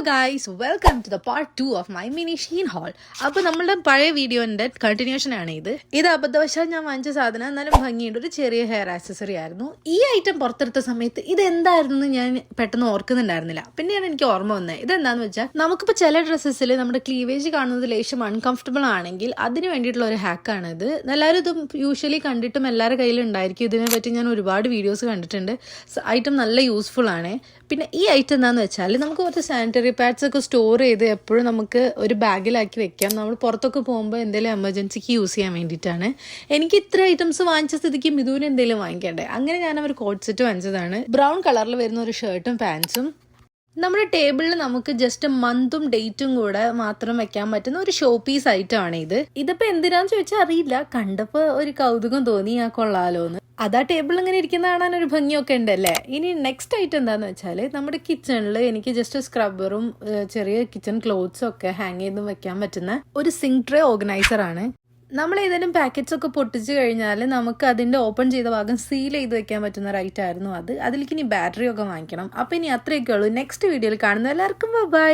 guys, welcome to the part 2 of my mini Shein haul. അപ്പോൾ നമ്മളുടെ പഴയ വീഡിയോന്റെ continuation ആണ് ഇത് അബദ്ധവശാൽ ഞാൻ വാങ്ങിച്ച സാധനം എന്നാലും ഭംഗിയുണ്ട് ഒരു ചെറിയ ഹെയർ ആക്സസറി ആയിരുന്നു. ഈ ഐറ്റം പുറത്തെടുത്ത സമയത്ത് ഇത് എന്തായിരുന്നു ഞാൻ പെട്ടെന്ന് ഓർക്കുന്നുണ്ടായിരുന്നില്ല. പിന്നെയാണ് എനിക്ക് ഓർമ്മ വന്നത്. ഇതെന്താന്ന് വെച്ചാൽ നമുക്കിപ്പോൾ ചില ഡ്രസ്സസിൽ നമ്മുടെ ക്ലീവേജ് കാണുന്നത് ലേശം അൺകംഫർട്ടബിൾ ആണെങ്കിൽ അതിന് വേണ്ടിയിട്ടുള്ള ഒരു ഹാക്കാണ് ഇത്. എല്ലാവരും ഇത് യൂഷ്വലി കണ്ടിട്ടും എല്ലാവരുടെ കയ്യിലും ഉണ്ടായിരിക്കും. ഇതിനെ പറ്റി ഞാൻ ഒരുപാട് വീഡിയോസ് കണ്ടിട്ടുണ്ട്. ഐറ്റം നല്ല യൂസ്ഫുൾ ആണ്. പിന്നെ ഈ ഐറ്റം എന്താണെന്ന് വെച്ചാൽ നമുക്ക് കുറച്ച് സാനിറ്ററി പാഡ്സ് ഒക്കെ സ്റ്റോർ ചെയ്ത് എപ്പോഴും നമുക്ക് ഒരു ബാഗിലാക്കി വെക്കാം. നമ്മൾ പുറത്തൊക്കെ പോകുമ്പോൾ എന്തെങ്കിലും എമർജൻസിക്ക് യൂസ് ചെയ്യാൻ വേണ്ടിയിട്ടാണ്. എനിക്ക് ഇത്ര ഐറ്റംസ് വാങ്ങിച്ച സ്ഥിതിക്ക് മിഥുവിന് എന്തെങ്കിലും വാങ്ങിക്കണ്ടേ, അങ്ങനെ ഞാൻ ഒരു കോട്ട് സെറ്റ് വാങ്ങിച്ചതാണ്. ബ്രൗൺ കളറിൽ വരുന്ന ഒരു ഷർട്ടും പാൻസും. നമ്മുടെ ടേബിളിൽ നമുക്ക് ജസ്റ്റ് മന്തും ഡേറ്റും കൂടെ മാത്രം വെക്കാൻ പറ്റുന്ന ഒരു ഷോ പീസ് ഐറ്റം ആണ് ഇത്. ഇതിപ്പോൾ എന്തിനാന്ന് ചോദിച്ചാൽ അറിയില്ല, കണ്ടപ്പോൾ ഒരു കൗതുകം തോന്നി, ആ കൊള്ളാലോന്ന്. അതാ ടേബിൾ ഇങ്ങനെ ഇരിക്കുന്ന കാണാൻ ഒരു ഭംഗിയൊക്കെ ഉണ്ടല്ലേ. ഇനി നെക്സ്റ്റ് ഐറ്റം എന്താന്ന് വെച്ചാൽ നമ്മുടെ കിച്ചണിൽ എനിക്ക് ജസ്റ്റ് സ്ക്രബ്ബറും ചെറിയ കിച്ചൺ ക്ലോത്ത്സും ഒക്കെ ഹാങ് ചെയ്ത് വെക്കാൻ പറ്റുന്ന ഒരു സിങ്ക് ട്രേ ഓർഗനൈസർ ആണ്. നമ്മൾ ഏതെങ്കിലും പാക്കറ്റ്സ് ഒക്കെ പൊട്ടിച്ച് കഴിഞ്ഞാൽ നമുക്ക് അതിൻ്റെ ഓപ്പൺ ചെയ്ത ഭാഗം സീൽ ചെയ്ത് വെക്കാൻ പറ്റുന്ന ഒരു ഐറ്റം ആയിരുന്നു അത്. അതിലേക്ക് ഇനി ബാറ്ററി ഒക്കെ വാങ്ങിക്കണം. അപ്പോൾ ഇനി അത്രയൊക്കെ ഉള്ളൂ. നെക്സ്റ്റ് വീഡിയോയിൽ കാണുന്ന എല്ലാവർക്കും ബൈ.